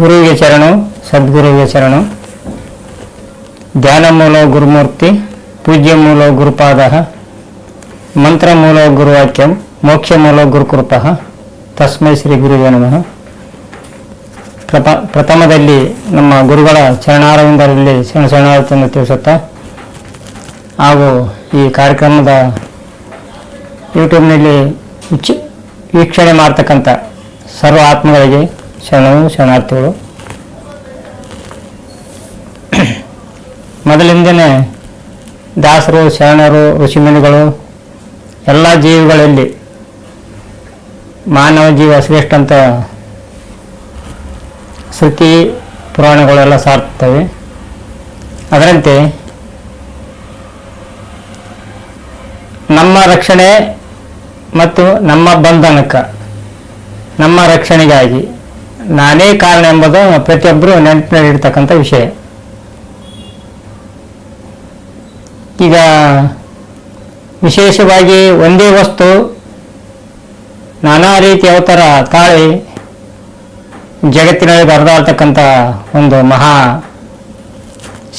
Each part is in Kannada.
ಗುರುವಿಗೆ ಶರಣು, ಸದ್ಗುರುವಿಗೆ ಶರಣು. ಧ್ಯಾನ ಮೂಲೋ ಗುರುಮೂರ್ತಿ, ಪೂಜ್ಯ ಮೂಲೋ ಗುರುಪಾದ, ಮಂತ್ರ ಮೂಲೋ ಗುರುವಾಕ್ಯಂ, ಮೋಕ್ಷ ಮೂಲೋ ಗುರುಕೃಪ. ತಸ್ಮೈ ಶ್ರೀ ಗುರುವೇ ನಮಃ. ಪ್ರಥಮದಲ್ಲಿ ನಮ್ಮ ಗುರುಗಳ ಚರಣಾರವಿಂದರಲ್ಲಿ ಶರಣಾರ್ಥಿಯನ್ನು ತಿಳಿಸುತ್ತಾ, ಹಾಗೂ ಈ ಕಾರ್ಯಕ್ರಮದ ಯೂಟ್ಯೂಬ್ನಲ್ಲಿ ವೀಕ್ಷಣೆ ಮಾಡ್ತಕ್ಕಂಥ ಸರ್ವ ಆತ್ಮಗಳಿಗೆ ಶರಣು ಶರಣಾರ್ಥಿಗಳು. ಮೊದಲಿಂದನೇ ದಾಸರು, ಶರಣರು, ಋಷಿಮುನಿಗಳು ಎಲ್ಲ ಜೀವಿಗಳಲ್ಲಿ ಮಾನವ ಜೀವ ಶ್ರೇಷ್ಠ ಅಂತ ಶ್ರುತಿ ಪುರಾಣಗಳೆಲ್ಲ ಸಾರ್ತವೆ. ಅದರಂತೆ ನಮ್ಮ ರಕ್ಷಣೆ ಮತ್ತು ನಮ್ಮ ಬಂಧನಕ್ಕೆ, ನಮ್ಮ ರಕ್ಷಣೆಗಾಗಿ ನಾನೇ ಕಾರಣ ಎಂಬುದು ಪ್ರತಿಯೊಬ್ಬರು ನೆನಪಿನಲ್ಲಿರ್ತಕ್ಕಂಥ ವಿಷಯ. ಈಗ ವಿಶೇಷವಾಗಿ ಒಂದೇ ವಸ್ತು ನಾನಾ ರೀತಿಯ ಅವತಾರ ತಾಳಿ ಜಗತ್ತಿನಲ್ಲಿ ಹರಿದಾಡ್ತಕ್ಕಂಥ ಒಂದು ಮಹಾ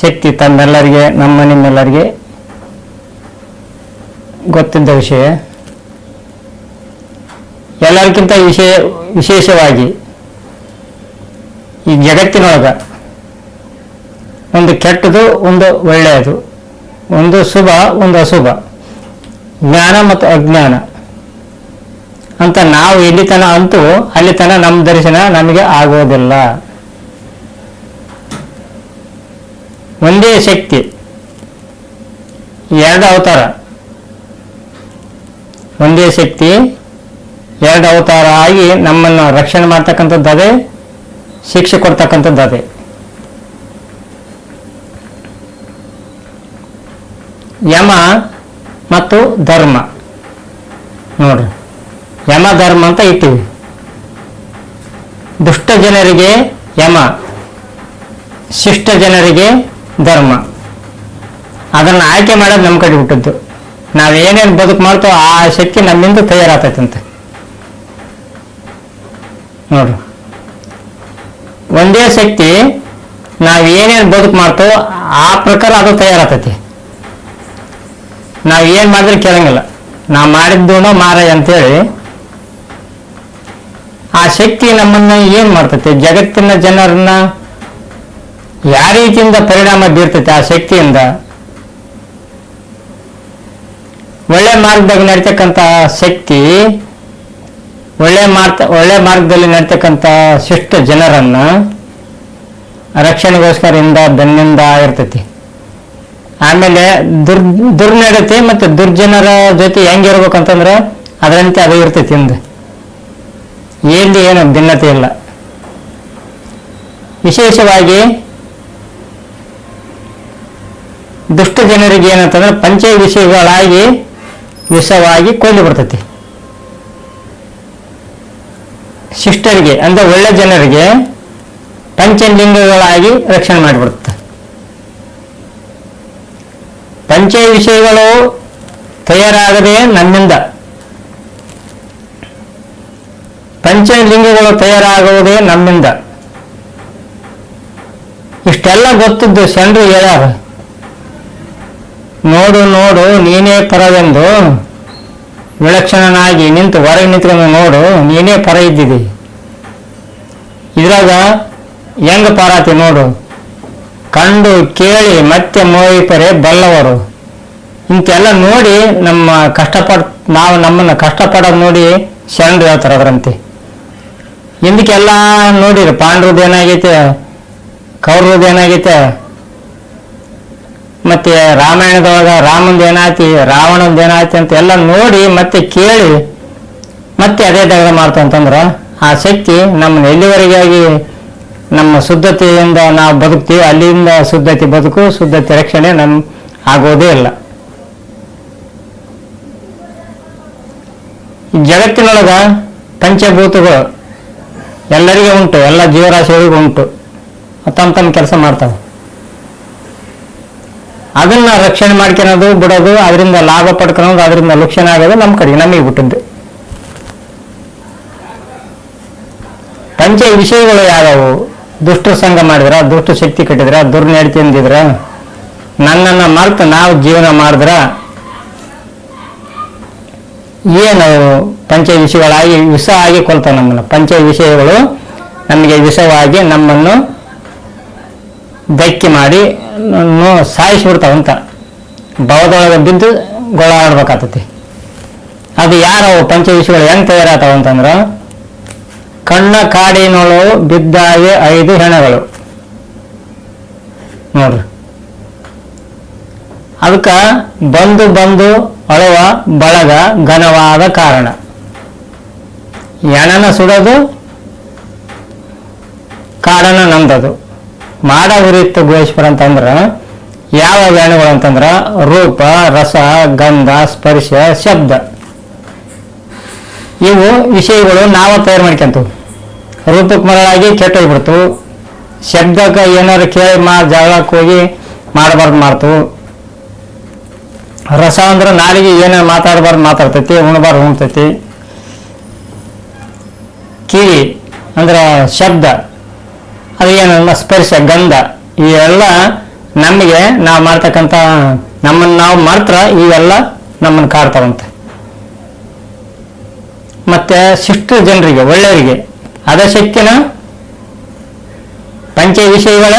ಶಕ್ತಿ ತಮ್ಮೆಲ್ಲರಿಗೆ, ನಿಮ್ಮೆಲ್ಲರಿಗೆ ಗೊತ್ತಿದ್ದ ವಿಷಯ. ಎಲ್ಲರಿಗಿಂತ ವಿಶೇಷವಾಗಿ ಈ ಜಗತ್ತಿನೊಳಗ ಒಂದು ಕೆಟ್ಟದು, ಒಂದು ಒಳ್ಳೆಯದು, ಒಂದು ಶುಭ, ಒಂದು ಅಶುಭ, ಜ್ಞಾನ ಮತ್ತು ಅಜ್ಞಾನ ಅಂತ ನಾವು ಎಲ್ಲಿ ತನ ಅಂತೂ ಅಲ್ಲಿ ತನ ನಮ್ಮ ದರ್ಶನ ನಮಗೆ ಆಗೋದಿಲ್ಲ. ಒಂದೇ ಶಕ್ತಿ, ಎರಡು ಅವತಾರ. ಒಂದೇ ಶಕ್ತಿ ಎರಡು ಅವತಾರ ಆಗಿ ನಮ್ಮನ್ನು ರಕ್ಷಣೆ ಮಾಡ್ತಕ್ಕಂಥದ್ದು ಅದೇ, ಶಿಕ್ಷೆ ಕೊಡ್ತಕ್ಕಂಥದ್ದು ಅದೇ. ಯಮ ಮತ್ತು ಧರ್ಮ ನೋಡ್ರಿ, ಯಮ ಧರ್ಮ ಅಂತ ಇಟ್ಟಿವಿ. ದುಷ್ಟ ಜನರಿಗೆ ಯಮ, ಶಿಷ್ಟ ಜನರಿಗೆ ಧರ್ಮ. ಅದನ್ನು ಆಯ್ಕೆ ಮಾಡೋದು ನಮ್ಮ ಕಡೆ ಬಿಟ್ಟದ್ದು. ನಾವೇನೇನು ಬದುಕು ಮಾಡ್ತೋ ಆ ಶಕ್ತಿ ನಮ್ಮಿಂದ ತಯಾರಾಗ್ತೈತಂತೆ ನೋಡ್ರಿ. ಒಂದೇ ಶಕ್ತಿ ನಾವೇನೇನು ಬದುಕು ಮಾಡ್ತೋ ಆ ಪ್ರಕಾರ ಅದು ತಯಾರಾಗ್ತೈತಿ. ನಾವು ಏನು ಮಾಡಿದ್ರೆ ಕೇಳಂಗಿಲ್ಲ, ನಾವು ಮಾಡಿದ್ದು ಮಾರಾಯ ಅಂತೇಳಿ ಆ ಶಕ್ತಿ ನಮ್ಮನ್ನು ಏನು ಮಾಡ್ತೈತಿ, ಜಗತ್ತಿನ ಜನರನ್ನ ಯಾವ ರೀತಿಯಿಂದ ಪರಿಣಾಮ ಬೀರ್ತೈತಿ ಆ ಶಕ್ತಿಯಿಂದ. ಒಳ್ಳೆ ಮಾರ್ಗದಾಗ ನಡೀತಕ್ಕಂಥ ಶಕ್ತಿ ಒಳ್ಳೆ ಮಾರ್ಗದಲ್ಲಿ ನಡೀತಕ್ಕಂಥ ಶಿಷ್ಟ ಜನರನ್ನ ರಕ್ಷಣೆಗೋಸ್ಕರದಿಂದ ಬೆನ್ನಿಂದ ಇರ್ತೈತಿ. ಆಮೇಲೆ ದುರ್ನಡತೆ ಮತ್ತು ದುರ್ಜನರ ಜೊತೆ ಹೆಂಗಿರ್ಬೇಕಂತಂದ್ರೆ ಅದರಂತೆ ಅದು ಇರ್ತೈತಿ. ಹಿಂದೆ ಎಲ್ಲಿ ಏನು ಭಿನ್ನತೆ ಇಲ್ಲ. ವಿಶೇಷವಾಗಿ ದುಷ್ಟ ಜನರಿಗೆ ಏನಂತಂದ್ರೆ ಪಂಚ ವಿಷಯಗಳಾಗಿ ವಿಷವಾಗಿ ಕೊಯ್ಲು ಬರ್ತೈತಿ. ಶಿಷ್ಟರಿಗೆ ಅಂದ್ರೆ ಒಳ್ಳೆ ಜನರಿಗೆ ಪಂಚಲಿಂಗಗಳಾಗಿ ರಕ್ಷಣೆ ಮಾಡಿಬಿಡುತ್ತೆ. ಪಂಚ ವಿಷಯಗಳು ತಯಾರಾಗದೆ ನಮ್ಮಿಂದ, ಪಂಚಲಿಂಗಗಳು ತಯಾರಾಗುವುದೇ ನಮ್ಮಿಂದ. ಇಷ್ಟೆಲ್ಲ ಗೊತ್ತಿದ್ದು ಶರಣರು ಹೇಳ್ಯಾರ. ನೋಡು ನೋಡು ನೀನೇ ಪರವೆಂದು ವಿಲಕ್ಷಣನಾಗಿ ನಿಂತು ಹೊರಗೆ ನಿಂತ್ಕೊಂಡು ನೋಡು ನೀನೇ ಪರ ಇದ್ದಿದಿ. ಇದ್ರಾಗ ಹೆಂಗ ಪಾರಾತಿ ನೋಡು, ಕಂಡು ಕೇಳಿ ಮತ್ತೆ ಮೋಹಿಪರೆ ಬಲ್ಲವರು. ಇಂತೆಲ್ಲ ನೋಡಿ ನಾವು ನಮ್ಮನ್ನು ಕಷ್ಟಪಡೋದು ನೋಡಿ ಶರಣರು ಹೇಳ್ತಾರೆ. ಅದರಂತೆ ಹಿಂದಕ್ಕೆಲ್ಲ ನೋಡಿರಿ, ಪಾಂಡವ್ರದ್ದು ಏನಾಗೈತೆ, ಕೌರವ್ರದ್ದು ಏನಾಗೈತೆ, ಮತ್ತೆ ರಾಮಾಯಣದೊಳಗ ರಾಮಂದು ಏನಾಯ್ತಿ, ರಾವಣಂದು ಏನಾಯ್ತಿ ಅಂತ ಎಲ್ಲ ನೋಡಿ ಮತ್ತೆ ಕೇಳಿ ಮತ್ತೆ ಅದೇ ದಗದ ಮಾಡ್ತಂತಂದ್ರ ಆ ಶಕ್ತಿ ನಮ್ಮನ್ನು ಎಲ್ಲಿವರೆಗಾಗಿ ನಮ್ಮ ಶುದ್ಧತೆಯಿಂದ ನಾವು ಬದುಕ್ತೀವಿ ಅಲ್ಲಿಂದ ಶುದ್ಧತೆ ಬದುಕು, ಶುದ್ಧತೆ ರಕ್ಷಣೆ ಆಗೋದೇ ಇಲ್ಲ. ಈ ಜಗತ್ತಿನೊಳಗ ಪಂಚಭೂತಗಳು ಎಲ್ಲರಿಗೆ ಉಂಟು, ಎಲ್ಲ ಜೀವರಾಶಿಗಳಿಗೂ ಉಂಟು, ತಮ್ಮ ಕೆಲಸ ಮಾಡ್ತಾವೆ. ಅದನ್ನ ರಕ್ಷಣೆ ಮಾಡ್ಕೊಳೋದು ಬಿಡೋದು, ಅದರಿಂದ ಲಾಭ ಪಡ್ಕೊಳೋದು, ಅದರಿಂದ ಲಕ್ಷಣ ಆಗೋದು ನಮ್ಮ ಕಡೆಗೆ ನಮಗೆ ಬಿಟ್ಟದ್ದು. ಪಂಚ ವಿಷಯಗಳು ಯಾವ್ಯಾವು? ದುಷ್ಟ ಸಂಘ ಮಾಡಿದ್ರ, ದುಷ್ಟ ಶಕ್ತಿ ಕಟ್ಟಿದ್ರ, ದುರ್ನಡತೆ ಅಂದಿದ್ರ, ನನ್ನನ್ನು ಮರೆತು ನಾವು ಜೀವನ ಮಾಡಿದ್ರ, ಏನು ಪಂಚ ವಿಷಯಗಳಾಗಿ ವಿಷ ಆಗಿ ಕೊಲ್ತಾವ ನಮ್ಮನ್ನು. ಪಂಚ ವಿಷಯಗಳು ನಮಗೆ ವಿಷವಾಗಿ ನಮ್ಮನ್ನು ಧಕ್ಕೆ ಮಾಡಿ ಸಾಯಿಸ್ಬಿಡ್ತಾವಂತ. ಭವದೊಳಗೆ ಬಿದ್ದು ಗೊಳಾಡ್ಬೇಕಾಗ್ತತಿ. ಅದು ಯಾರವು ಪಂಚ ವಿಷಯಗಳು ಹೆಂಗೆ ತಯಾರಾಗ್ತಾವ ಅಂತಂದ್ರ, ಕಣ್ಣ ಕಾಡಿನೊಳವು ಬಿದ್ದಾವೆ 5 ಹೆಣಗಳು ನೋಡ್ರಿ. ಅದಕ್ಕ ಬಂದು ಬಂದು ಅಳುವ ಬಳಗ ಘನವಾದ ಕಾರಣ. ಹೆಣನ ಸುಡೋದು, ಕಾಡನ ನಂದದು. ಮಾಡ ಉರಿತ್ತು ಗೋಶ್ವರ ಅಂತಂದ್ರ ಯಾವ ಹೆಣಗಳು ಅಂತಂದ್ರ ರೂಪ, ರಸ, ಗಂಧ, ಸ್ಪರ್ಶ, ಶಬ್ದ. ಇವು ವಿಷಯಗಳು ನಾವು ತಯಾರು ಮಾಡ್ಕೊಂತೀವಿ. ರೂಪಕ್ಕೆ ಮರಳಾಗಿ ಕೆಟ್ಟೋಗ್ಬಿಡ್ತು. ಶಬ್ದಕ್ಕೆ ಏನಾರು ಕೇಳಿ ಜಗಳಕ್ಕೆ ಹೋಗಿ ಮಾಡಬಾರ್ದು ಮಾಡ್ತು. ರಸ ಅಂದ್ರೆ ನಾಲಿಗೆ ಏನೇನು ಮಾತಾಡಬಾರ್ದು ಮಾತಾಡ್ತೈತಿ, ಉಣಬಾರ್ದು ಉಣ್ತೈತಿ. ಕಿವಿ ಅಂದ್ರೆ ಶಬ್ದ, ಅದು ಏನಲ್ಲ ಸ್ಪರ್ಶ, ಗಂಧ. ಇವೆಲ್ಲ ನಮಗೆ ನಾವು ಮಾಡ್ತಕ್ಕಂಥ, ನಮ್ಮನ್ನು ನಾವು ಮಾತ್ರ ಇವೆಲ್ಲ ನಮ್ಮನ್ನು ಕಾಡ್ತಾವಂತೆ. ಮತ್ತೆ ಶಿಷ್ಟ ಜನರಿಗೆ, ಒಳ್ಳೆಯವರಿಗೆ ಅದೇ ಶಕ್ತಿನ ಪಂಚ ವಿಷಯಗಳ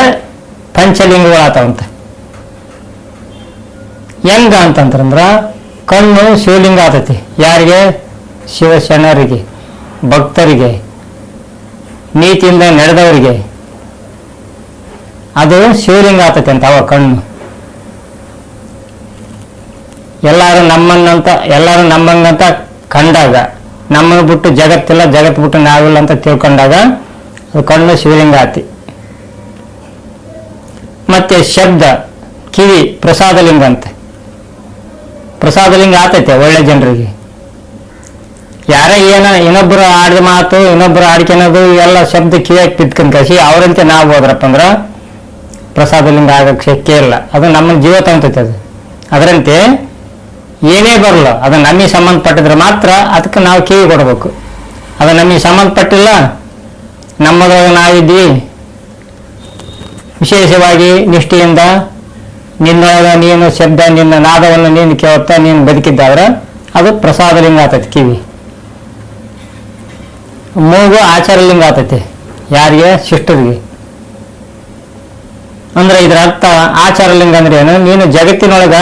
ಪಂಚಲಿಂಗಗಳಾತಾವಂತೆ. ಹೆಂಗ ಅಂತಂದ್ರ ಕಣ್ಣು ಶಿವಲಿಂಗ ಆತೈತಿ. ಯಾರಿಗೆ? ಶಿವಶರಣರಿಗೆ, ಭಕ್ತರಿಗೆ, ನೀತಿಯಿಂದ ನಡೆದವರಿಗೆ ಅದು ಶಿವಲಿಂಗ ಆತೈತಿ ಅಂತ. ಅವ ಕಣ್ಣು ಎಲ್ಲರೂ ನಮ್ಮಂಗಂತ ಕಂಡಾಗ, ನಮ್ಮನ್ನು ಬಿಟ್ಟು ಜಗತ್ತಿಲ್ಲ, ಜಗತ್ತು ಬಿಟ್ಟು ನಾವಿಲ್ಲ ಅಂತ ತಿಳ್ಕೊಂಡಾಗ ಅದು ಕಣ್ಣು ಶಿವಲಿಂಗ ಆತಿ. ಮತ್ತೆ ಶಬ್ದ, ಕಿವಿ ಪ್ರಸಾದಲಿಂಗ ಅಂತೆ. ಪ್ರಸಾದಲಿಂಗ ಆತೈತೆ ಒಳ್ಳೆ ಜನರಿಗೆ. ಯಾರೇ ಇನ್ನೊಬ್ಬರು ಆಡಿದ ಮಾತು, ಇನ್ನೊಬ್ಬರು ಆಡ್ಕೊಳೋದು, ಇವೆಲ್ಲ ಶಬ್ದ ಕಿವಿಯಾಗಿ ಬಿತ್ಕೊಂಡ್ ಕಸಿ ಅವರಂತೆ ನಾವು ಹೋದ್ರಪ್ಪ ಅಂದ್ರ ಪ್ರಸಾದಲಿಂಗ ಆಗಕ್ಕೆ ಶಕ್ಯ ಇಲ್ಲ. ಅದು ನಮ್ಮ ಜೀವ ತಂತೈತೆ. ಅದರಂತೆ ಏನೇ ಬರಲ್ಲ, ಅದು ನಮಗೆ ಸಂಬಂಧಪಟ್ಟಿದ್ರೆ ಮಾತ್ರ ಅದಕ್ಕೆ ನಾವು ಕಿವಿ ಕೊಡಬೇಕು. ಅದು ನಮಗೆ ಸಂಬಂಧಪಟ್ಟಿಲ್ಲ, ನಮ್ಮದ್ರೊಳಗೆ ನಾವಿದ್ವಿ ವಿಶೇಷವಾಗಿ ನಿಷ್ಠೆಯಿಂದ ನಿನ್ನೊಳಗ ನೀನು ಶಬ್ದ, ನಿನ್ನ ನಾದವನ್ನು ನೀನು ಕೇಳುತ್ತಾ ನೀನು ಬದುಕಿದ್ದಾದ್ರೆ ಅದು ಪ್ರಸಾದಲಿಂಗ ಆತೈತಿ. ಕಿವಿ ಮೂಗು ಆಚಾರಲಿಂಗ ಆತೈತಿ. ಯಾರಿಗೆ? ಶಿಷ್ಟರಿಗೆ. ಅಂದ್ರೆ ಇದರ ಅರ್ಥ ಆಚಾರಲಿಂಗ ಅಂದ್ರೆ ಏನು? ನೀನು ಜಗತ್ತಿನೊಳಗ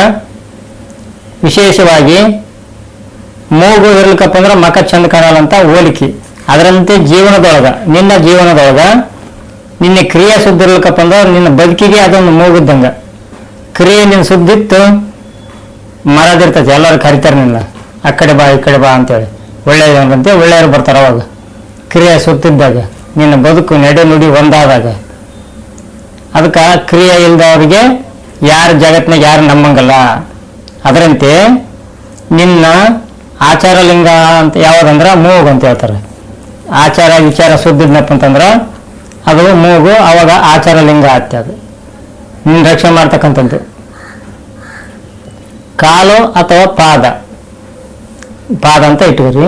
ವಿಶೇಷವಾಗಿ ಮೂಗು ಇರ್ಲಿಕ್ಕಪ್ಪ ಅಂದ್ರೆ ಮಕ ಚಂದ ಕಾಣಲ್ಲ ಅಂತ ಹೋಲಿಕೆ. ಅದರಂತೆ ನಿನ್ನ ಜೀವನದೊಳಗ ನಿನ್ನ ಕ್ರಿಯೆ ಸುದ್ದಿ ಇರ್ಲಿಕ್ಕಪ್ಪ ಅಂದ್ರೆ ನಿನ್ನ ಬದುಕಿಗೆ ಅದೊಂದು ಮೂಗುದ್ದಂಗ. ಕ್ರಿಯೆ ನಿನ್ನ ಸುದ್ದಿತ್ತು ಮರದಿರ್ತೈತಿ. ಎಲ್ಲರೂ ಕರಿತಾರೆ ನಿನ್ನ, ಆ ಕಡೆ ಬಾ ಈ ಕಡೆ ಬಾ ಅಂತೇಳಿ. ಒಳ್ಳೆಯದಂತೆ ಒಳ್ಳೆಯವರು ಬರ್ತಾರೆ ಅವಾಗ. ಕ್ರಿಯೆ ಸುತ್ತಿದ್ದಾಗ, ನಿನ್ನ ಬದುಕು ನಡೆ ನುಡಿ ಒಂದಾದಾಗ. ಅದಕ್ಕೆ ಕ್ರಿಯೆ ಇಲ್ದವ್ರಿಗೆ ಯಾರು ಜಗತ್ನಾಗ ಯಾರು ನಮ್ಮಂಗಲ್ಲ. ಅದರಂತೆ ನಿನ್ನ ಆಚಾರಲಿಂಗ ಅಂತ ಯಾವುದಂದ್ರೆ ಮೂಗು ಅಂತ ಹೇಳ್ತಾರೆ. ಆಚಾರ ವಿಚಾರ ಸುದ್ದಿದ್ನಪ್ಪ ಅಂತಂದ್ರೆ ಅದು ಮೂಗು, ಅವಾಗ ಆಚಾರಲಿಂಗ ಆತ್ತೆ. ಅದು ನಿನ್ನ ರಕ್ಷಣೆ ಮಾಡ್ತಕ್ಕಂಥದ್ದು. ಕಾಲು ಅಥವಾ ಪಾದ ಅಂತ ಇಟ್ಕೊರಿ.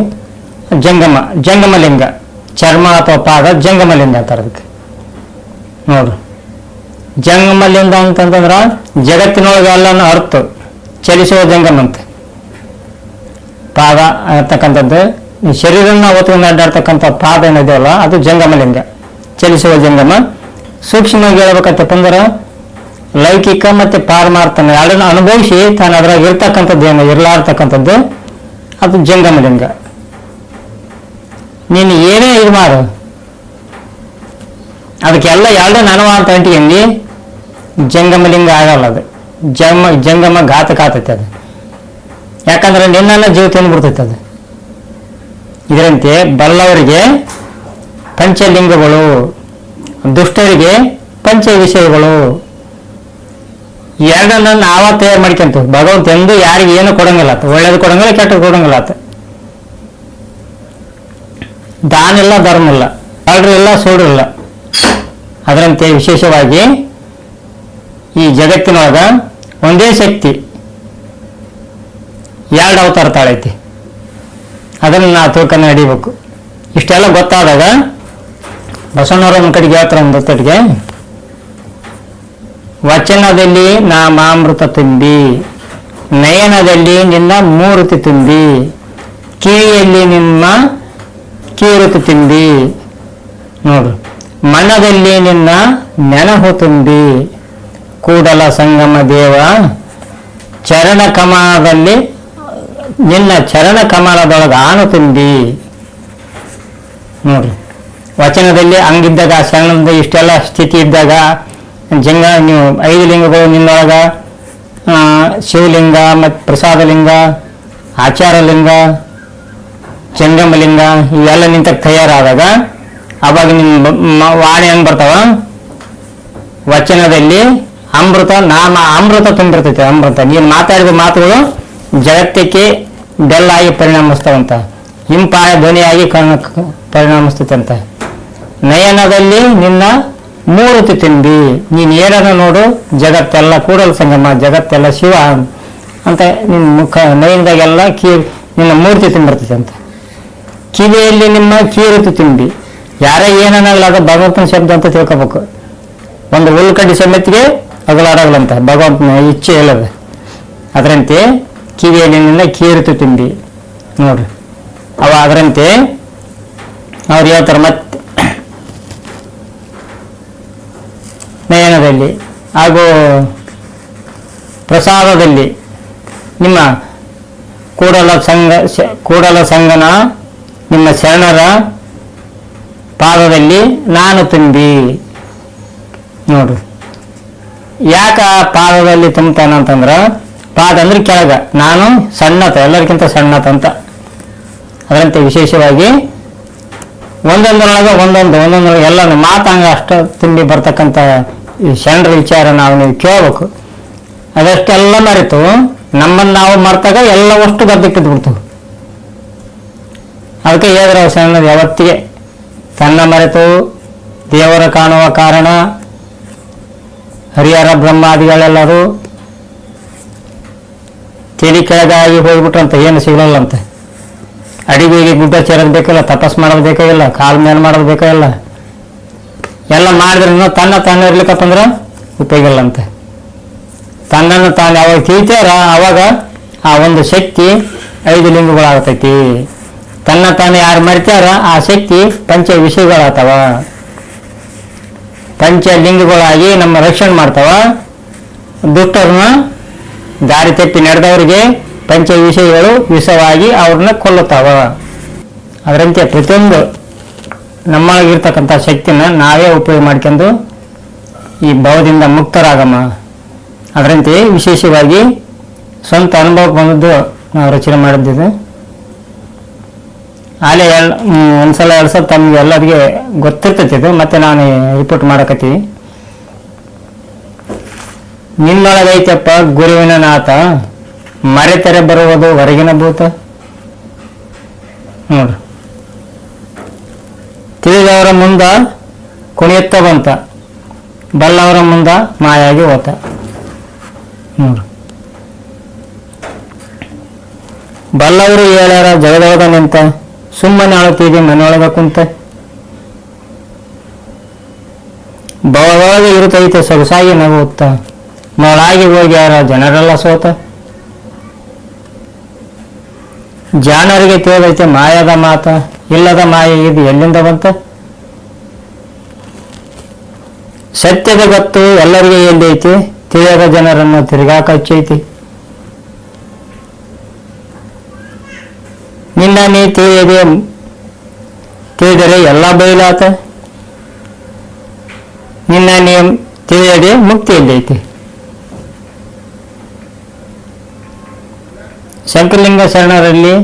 ಜಂಗಮಲಿಂಗ, ಚರ್ಮ ಅಥವಾ ಪಾದ ಜಂಗಮಲಿಂಗ ಅಂತಾರೆ ಅದಕ್ಕೆ. ನೋಡ್ರಿ, ಜಂಗಮಲಿಂಗ ಅಂತಂದ್ರೆ ಜಗತ್ತಿನೊಳಗೆ ಎಲ್ಲನೂ ಅರ್ಥ ಚಲಿಸುವ ಜಂಗಮ ಅಂತ. ಪಾದ ಅಂತಕ್ಕಂಥದ್ದು ಈ ಶರೀರನ ಹೊತ್ಕೊಂಡು ಅಡ್ಡಾಡ್ತಕ್ಕಂಥ ಪಾದ ಏನಿದೆಯಲ್ಲ ಅದು ಜಂಗಮಲಿಂಗ, ಚಲಿಸುವ ಜಂಗಮ. ಸೂಕ್ಷ್ಮವಾಗಿ ಹೇಳ್ಬೇಕಂತಪ್ಪ ಅಂದ್ರೆ ಲೌಕಿಕ ಮತ್ತೆ ಪಾರಮಾರ್ಥನ ಎರಡನ್ನ ಅನುಭವಿಸಿ ತಾನು ಅದ್ರಾಗ ಇರ್ತಕ್ಕಂಥದ್ದು ಏನು ಇರ್ಲಾರ್ತಕ್ಕಂಥದ್ದು ಅದು ಜಂಗಮಲಿಂಗ. ನೀನು ಏನೇ ಇದು ಮಾಡು, ಅದಕ್ಕೆಲ್ಲ ಎರಡನ್ನ ಅನುಭವ ಅಂತ ಅಂಟಿಗೆ ಜಂಗಮಲಿಂಗ ಆಗಲ್ಲ. ಅದು ಜಂಗಮ ಘಾತಕ ಆತೈತೆ ಅದು. ಯಾಕಂದ್ರೆ ನಿನ್ನ ಜೀವ ತಿಂದ್ಬಿಡ್ತೈತೆ ಅದು. ಇದರಂತೆ ಬಲ್ಲವರಿಗೆ ಪಂಚಲಿಂಗಗಳು, ದುಷ್ಟರಿಗೆ ಪಂಚ ವಿಷಯಗಳು. ಎರಡನ್ನ ನಾವ ತಯಾರು ಮಾಡ್ಕೊಂತೀವಿ. ಭಗವಂತ ಎಂದು ಯಾರಿಗೆ ಏನು ಕೊಡಂಗಿಲ್ಲ, ಒಳ್ಳೇದು ಕೊಡಂಗಿಲ್ಲ, ಕೆಟ್ಟದ್ದು ಕೊಡಂಗಿಲ್ಲ. ದಾನ ಇಲ್ಲ, ಧರ್ಮ ಇಲ್ಲ, ಕಳ್ರು ಇಲ್ಲ, ಸೋಡ್ರು ಇಲ್ಲ. ಅದರಂತೆ ವಿಶೇಷವಾಗಿ ಈ ಜಗತ್ತಿನೊಳಗ ಒಂದೇ ಶಕ್ತಿ ಎರಡು ಅವತಾರ ತಾಳೈತಿ. ಅದನ್ನು ನಾವು ತಿಳ್ಕೊಂಡು ನಡಿಬೇಕು. ಇಷ್ಟೆಲ್ಲ ಗೊತ್ತಾದಾಗ ಬಸವಣ್ಣವ್ರ ಒಂದು ಕಡೆಗೆ ಹೇಳ್ತಾರೆ, ಒಂದು ಹೊತ್ತಡಿಗೆ, ವಚನದಲ್ಲಿ ನಾಮಾಮೃತ ತುಂಬಿ, ನಯನದಲ್ಲಿ ನಿನ್ನ ಮೂರುತಿ ತುಂಬಿ, ಕಿವಿಯಲ್ಲಿ ನಿಮ್ಮ ಕೀರುತಿ ತುಂಬಿ, ನೋಡು, ಮನದಲ್ಲಿ ನಿನ್ನ ನೆನಹು ತುಂಬಿ, ಕೂಡಲ ಸಂಗಮ ದೇವ ಚರಣ ಕಮಲದಲ್ಲಿ ನಿನ್ನ ಚರಣ ಕಮಲದೊಳಗೆ ಆನು ತುಂಬಿ. ನೋಡ್ರಿ, ವಚನದಲ್ಲಿ ಹಂಗಿದ್ದಾಗ ಶರಣದ ಇಷ್ಟೆಲ್ಲ ಸ್ಥಿತಿ ಇದ್ದಾಗ ನೀವು 5 ಲಿಂಗಗಳು ನಿನ್ನೊಳಗ, ಶಿವಲಿಂಗ ಮತ್ತು ಪ್ರಸಾದಲಿಂಗ, ಆಚಾರಲಿಂಗ, ಜಂಗಮಲಿಂಗ ಇವೆಲ್ಲ ನಿಂತ ತಯಾರಾದಾಗ ಅವಾಗ ನಿಮ್ಮ ವಾಣಿ ಹೆಂಗ್ ಬರ್ತಾವ? ವಚನದಲ್ಲಿ ಅಮೃತ, ನಾಮ ಅಮೃತ ತುಂಬಿರ್ತೈತೆ. ಅಮೃತ ನೀನು ಮಾತಾಡಿದ ಮಾತುಗಳು ಜಗತ್ತಕ್ಕೆ ಬೆಲ್ಲಾಗಿ ಪರಿಣಮಿಸ್ತಾವಂತ, ಹಿಂಪಾಯ ಧ್ವನಿಯಾಗಿ ಪರಿಣಮಿಸ್ತೈತೆ ಅಂತ. ನಯನದಲ್ಲಿ ನಿನ್ನ ಮೂರುತಿ ತುಂಬಿ, ನೀನು ಏನನ್ನ ನೋಡು ಜಗತ್ತೆಲ್ಲ ಕೂಡಲ ಸಂಗಮ, ಜಗತ್ತೆಲ್ಲ ಶಿವ ಅಂತ ನಿನ್ನ ಮುಖ ನಯನದಾಗೆಲ್ಲ ನಿನ್ನ ಮೂರ್ತಿ ತುಂಬಿರ್ತೈತೆ ಅಂತ. ಕಿವಿಯಲ್ಲಿ ನಿಮ್ಮ ಕೀರುತಿ ತುಂಬಿ, ಯಾರೇ ಏನನ್ನಲ್ಲ ಅದು ಭಗವಂತನ ಶಬ್ದ ಅಂತ ತಿಳ್ಕೊಬೇಕು. ಒಂದು ಹುಲ್ಕಡ್ಡಿ ಸಮೇತಿಗೆ ಅಗಲಾಡಗಲಂತ ಭಗವಂತನ ಇಚ್ಛೆ ಹೇಳದ. ಅದರಂತೆ ಕಿವಿಯಲ್ಲಿ ನಿನ್ನ ಕೀರುತಿ ತುಂಬಿ ನೋಡ್ರಿ. ಅದರಂತೆ ಅವ್ರು ಹೇಳ್ತಾರೆ ಮತ್ತೆ ನಯನದಲ್ಲಿ ಹಾಗೂ ಪ್ರಸಾದದಲ್ಲಿ ನಿಮ್ಮ ಕೂಡಲ ಸಂಗನ ನಿಮ್ಮ ಶರಣರ ಪಾದದಲ್ಲಿ ನಾನು ತುಂಬಿ. ನೋಡ್ರಿ, ಯಾಕ ಪಾದದಲ್ಲಿ ತುಂಬತಾನಂತಂದ್ರ, ಪಾದ ಅಂದ್ರೆ ಕೆಳಗ, ನಾನು ಸಣ್ಣತ, ಎಲ್ಲರಿಗಿಂತ ಸಣ್ಣತ ಅಂತ. ಅದರಂತೆ ವಿಶೇಷವಾಗಿ ಒಂದೊಂದರೊಳಗೆ ಒಂದೊಂದರೊಳಗೆ ಎಲ್ಲ ಮಾತಂಗ ಅಷ್ಟು ತುಂಬಿ ಬರ್ತಕ್ಕಂಥ ಈ ಶರಣರ ವಿಚಾರ ನೀವು ಕೇಳಬೇಕು. ಅದಷ್ಟೆಲ್ಲ ಮರೆತು ನಮ್ಮನ್ನು ನಾವು ಮರ್ತಾಗ ಎಲ್ಲವಷ್ಟು ಗದ್ದಕ್ಕಿದ್ದು ಬಿಡ್ತು. ಅದಕ್ಕೆ ಹೇಳಿದ್ರೆ ಶರಣರು ಯಾವತ್ತಿಗೆ ತನ್ನ ಮರೆತು ದೇವರ ಕಾಣುವ ಕಾರಣ ಹರಿಹರ ಬ್ರಹ್ಮಾದಿಗಳೆಲ್ಲರೂ ತೇಲಿ ಕೆಳಗಾಗಿ ಹೋಗ್ಬಿಟ್ರಂತ ಏನು ಸಿಗಲ್ಲಂತೆ. ಅಡಿಗೆಗೆ ಗುಡ್ಡ ಸೇರೋದು ಬೇಕಿಲ್ಲ, ತಪಸ್ ಮಾಡೋದು ಬೇಕಾಗಿಲ್ಲ, ಕಾಲ್ ಮೇಲೆ ಮಾಡೋದು ಬೇಕಾಗಿಲ್ಲ. ಎಲ್ಲ ಮಾಡಿದ್ರೂ ತನ್ನ ಇರ್ಲಿಕ್ಕಪ್ಪಂದ್ರೆ ಉಪಯೋಗ ಇಲ್ಲಂತೆ. ತನ್ನನ್ನು ತಾನು ಯಾವಾಗ ತಿಳಿತಾರ ಅವಾಗ ಆ ಒಂದು ಶಕ್ತಿ 5 ಲಿಂಗಗಳಾಗ್ತೈತಿ. ತನ್ನ ತಾನು ಯಾರು ಮರಿತಾರ ಆ ಶಕ್ತಿ ಪಂಚ ವಿಷಯಗಳಾಗ್ತಾವ, ಪಂಚಲಿಂಗಗಳಾಗಿ ನಮ್ಮ ರಕ್ಷಣೆ ಮಾಡ್ತಾವ. ದುಷ್ಟರನ್ನ ದಾರಿ ತಪ್ಪಿ ನಡೆದವರಿಗೆ ಪಂಚ ವಿಷಯಗಳು ವಿಷವಾಗಿ ಅವ್ರನ್ನ ಕೊಲ್ಲುತ್ತಾವ. ಅದರಂತೆ ಪ್ರತಿಯೊಂದು ನಮ್ಮೊಳಗಿರ್ತಕ್ಕಂಥ ಶಕ್ತಿನ ನಾವೇ ಉಪಯೋಗ ಮಾಡ್ಕೊಂಡು ಈ ಭವದಿಂದ ಮುಕ್ತರಾಗಮ್ಮ. ಅದರಂತೆ ವಿಶೇಷವಾಗಿ ಸ್ವಂತ ಅನುಭವಕ್ಕೆ ಬಂದದ್ದು ನಾವು ರಚನೆ ಮಾಡಿದ್ದಿದ್ದು. ಆಲೇ ಒಂದ್ಸಲ 2 ಸಲ ತಮಗೆ ಎಲ್ಲರಿಗೆ ಗೊತ್ತಿರ್ತೈತಿ. ಮತ್ತೆ ನಾನು ರಿಪೋರ್ಟ್ ಮಾಡಕತ್ತೀವಿ. ನಿನ್ನೊಳಗೈತಪ್ಪ ಗುರುವಿನ ನಾಥ, ಮರೆತರೆ ಬರುವುದು ಹೊರಗಿನ ಭೂತ. ನೋಡ್ರಿ, ತಿಳಿದವರ ಮುಂದ ಕುಣಿಯುತ್ತ ಬಂತ, ಬಲ್ಲವರ ಮುಂದ ಮಾಯಾಗಿ ಹೋತ. ನೋಡ್ರಿ, ಬಲ್ಲವರು ಹೇಳ್ಯಾರ ಜಗದೊಳಗ ನಿಂತ, ಸುಮ್ಮನೆ ಆಳುತ್ತೀವಿ ಮನೆಯೊಳಗ ಕುಂತ. ಭವದೊಳಗೆ ಇರುತ್ತೈತೆ ಸೊಗಸಾಗಿ ನಗುತ್ತ, ಮೊಳಾಗಿ ಹೋಗ್ಯಾರ ಜನರೆಲ್ಲ ಸೋತ. ಜಾಣರಿಗೆ ತಿಳಿದೈತೆ ಮಾಯದ ಮಾತ, ಇಲ್ಲದ ಮಾಯ ಇದು ಎಲ್ಲಿಂದ ಬಂತ. ಸತ್ಯದ ಗೊತ್ತು ಎಲ್ಲರಿಗೆ ಎಲ್ಲೈತಿ, ತಿಳಿಯದ ಜನರನ್ನು ತಿರುಗಾಕ ಹಚ್ಚೈತಿ. ನಿನ್ನ ನೀ ತಿಳಿದರೆ ಎಲ್ಲ ಬಯಲಾತ, ನಿನ್ನ ನೀ ತಿಳಿಯದೆ ಮುಕ್ತಿ ಎಲ್ಲೈತಿ. ಶಂಕರಲಿಂಗ ಶರಣರಲ್ಲಿ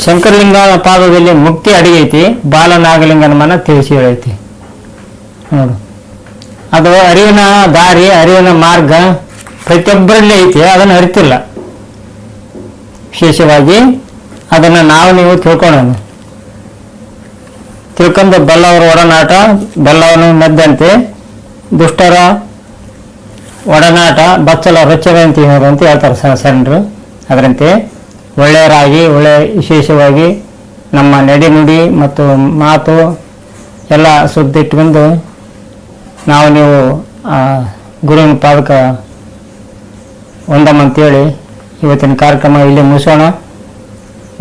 ಶಂಕರಲಿಂಗನ ಪಾದದಲ್ಲಿ ಮುಕ್ತಿ ಅಡಿಗೈತಿ, ಬಾಲನಾಗಲಿಂಗನ ಮನ ತಿಳಿಸಿ ಹೇಳೈತಿ. ನೋಡು, ಅದು ಅರಿವಿನ ದಾರಿ, ಅರಿವಿನ ಮಾರ್ಗ ಪ್ರತಿಯೊಬ್ಬರಲ್ಲಿ ಐತಿ, ಅದನ್ನು ಅರಿತಿಲ್ಲ. ವಿಶೇಷವಾಗಿ ಅದನ್ನು ನೀವು ತಿಳ್ಕೊಳ್ಳೋಣ. ತಿಳ್ಕೊಂಡು ಬೆಲ್ಲವರ ಒಡನಾಟ ಬೆಲ್ಲವನ್ನು ಮೆದ್ದಂತೆ ದುಷ್ಟರ ಒಡನಾಟ ಬಚ್ಚಲ ರೊಚ್ಚದಂತೆ ಅಂತ ಹೇಳ್ತಾರೆ ಶರಣರು. ಅದರಂತೆ ಒಳ್ಳೆಯರಾಗಿ ವಿಶೇಷವಾಗಿ ನಮ್ಮ ನಡೆನುಡಿ ಮತ್ತು ಮಾತು ಎಲ್ಲ ಶುದ್ಧ ಇಟ್ಕೊಂಡು ನೀವು ಗುರುವಿನ ಪಾದಕ ಒಂದಮ್ಮಂತೇಳಿ ಇವತ್ತಿನ ಕಾರ್ಯಕ್ರಮ ಇಲ್ಲಿ ಮುಗಿಸೋಣ.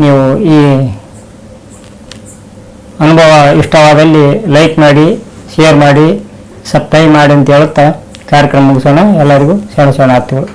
ನೀವು ಈ ಅನುಭವ ಇಷ್ಟವಾದಲ್ಲಿ ಲೈಕ್ ಮಾಡಿ, ಶೇರ್ ಮಾಡಿ, ಸಬ್ಸ್ಕ್ರೈಬ್ ಮಾಡಿ ಅಂತ ಹೇಳುತ್ತಾ ಕಾರ್ಯಕ್ರಮ ಮುಗಿಸೋಣ. ಎಲ್ಲರಿಗೂ ಶರಣ ಶರಣಾರ್ಥಿಗಳು.